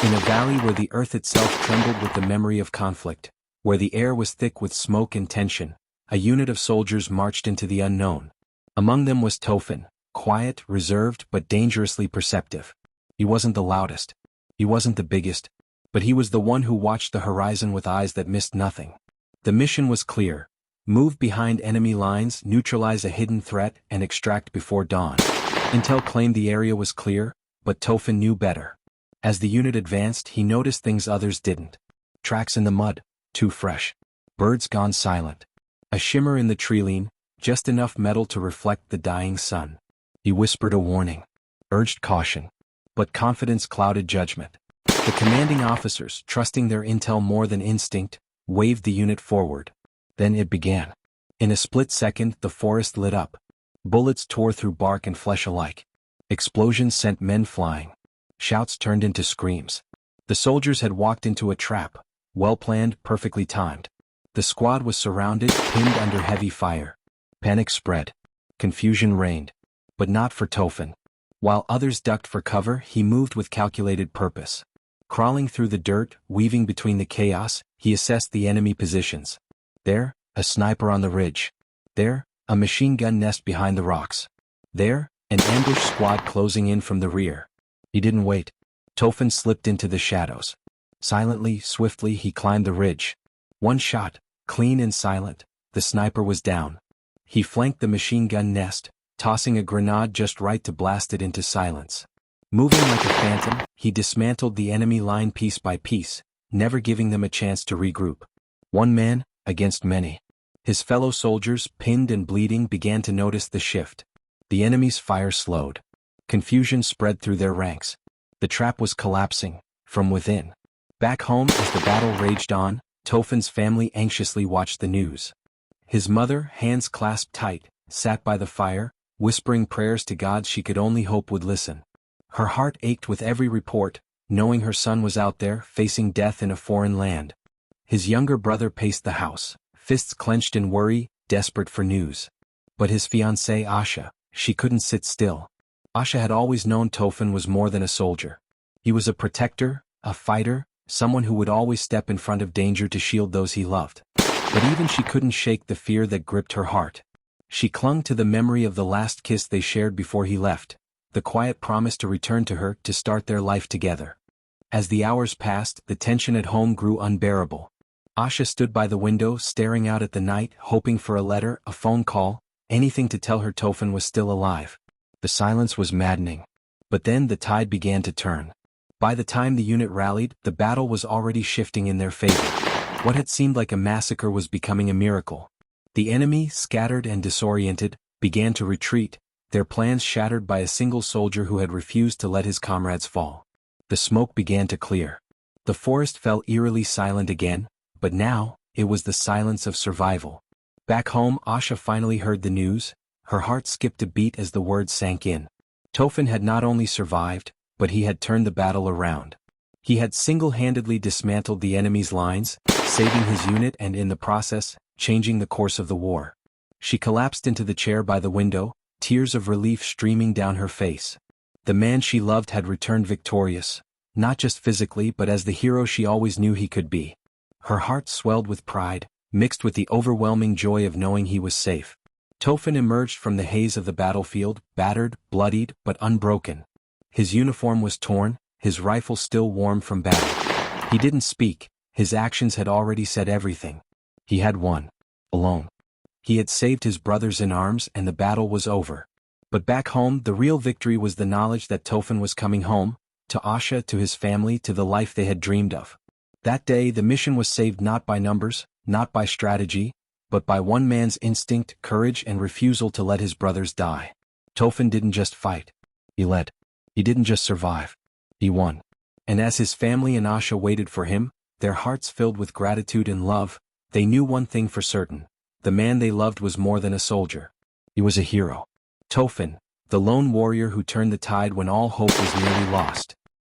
In a valley where the earth itself trembled with the memory of conflict, where the air was thick with smoke and tension, a unit of soldiers marched into the unknown. Among them was Tofan, quiet, reserved, but dangerously perceptive. He wasn't the loudest. He wasn't the biggest. But he was the one who watched the horizon with eyes that missed nothing. The mission was clear. Move behind enemy lines, neutralize a hidden threat, and extract before dawn. Intel claimed the area was clear, but Tofan knew better. As the unit advanced, he noticed things others didn't. Tracks in the mud, too fresh. Birds gone silent. A shimmer in the treeline, just enough metal to reflect the dying sun. He whispered a warning. Urged caution. But confidence clouded judgment. The commanding officers, trusting their intel more than instinct, waved the unit forward. Then it began. In a split second, the forest lit up. Bullets tore through bark and flesh alike. Explosions sent men flying. Shouts turned into screams. The soldiers had walked into a trap, well-planned, perfectly timed. The squad was surrounded, pinned under heavy fire. Panic spread. Confusion reigned. But not for Tofan. While others ducked for cover, he moved with calculated purpose. Crawling through the dirt, weaving between the chaos, he assessed the enemy positions. There, a sniper on the ridge. There, a machine gun nest behind the rocks. There, an ambush squad closing in from the rear. He didn't wait. Tofan slipped into the shadows. Silently, swiftly, he climbed the ridge. One shot, clean and silent, the sniper was down. He flanked the machine gun nest, tossing a grenade just right to blast it into silence. Moving like a phantom, he dismantled the enemy line piece by piece, never giving them a chance to regroup. One man, against many. His fellow soldiers, pinned and bleeding, began to notice the shift. The enemy's fire slowed. Confusion spread through their ranks. The trap was collapsing, from within. Back home, as the battle raged on, Tofan's family anxiously watched the news. His mother, hands clasped tight, sat by the fire, whispering prayers to God she could only hope would listen. Her heart ached with every report, knowing her son was out there, facing death in a foreign land. His younger brother paced the house, fists clenched in worry, desperate for news. But his fiancée Asha, she couldn't sit still. Asha had always known Tofan was more than a soldier. He was a protector, a fighter, someone who would always step in front of danger to shield those he loved. But even she couldn't shake the fear that gripped her heart. She clung to the memory of the last kiss they shared before he left, the quiet promise to return to her, to start their life together. As the hours passed, the tension at home grew unbearable. Asha stood by the window, staring out at the night, hoping for a letter, a phone call, anything to tell her Tofan was still alive. The silence was maddening. But then the tide began to turn. By the time the unit rallied, the battle was already shifting in their favor. What had seemed like a massacre was becoming a miracle. The enemy, scattered and disoriented, began to retreat, their plans shattered by a single soldier who had refused to let his comrades fall. The smoke began to clear. The forest fell eerily silent again, but now, it was the silence of survival. Back home, Asha finally heard the news. Her heart skipped a beat as the words sank in. Tofan had not only survived, but he had turned the battle around. He had single-handedly dismantled the enemy's lines, saving his unit and in the process, changing the course of the war. She collapsed into the chair by the window, tears of relief streaming down her face. The man she loved had returned victorious, not just physically but as the hero she always knew he could be. Her heart swelled with pride, mixed with the overwhelming joy of knowing he was safe. Tofan emerged from the haze of the battlefield, battered, bloodied, but unbroken. His uniform was torn, his rifle still warm from battle. He didn't speak, his actions had already said everything. He had won. Alone. He had saved his brothers in arms and the battle was over. But back home, the real victory was the knowledge that Tofan was coming home, to Asha, to his family, to the life they had dreamed of. That day, the mission was saved not by numbers, not by strategy, but by one man's instinct, courage, and refusal to let his brothers die. Tofan didn't just fight. He led. He didn't just survive. He won. And as his family and Asha waited for him, their hearts filled with gratitude and love, they knew one thing for certain. The man they loved was more than a soldier. He was a hero. Tofan, the lone warrior who turned the tide when all hope was nearly lost.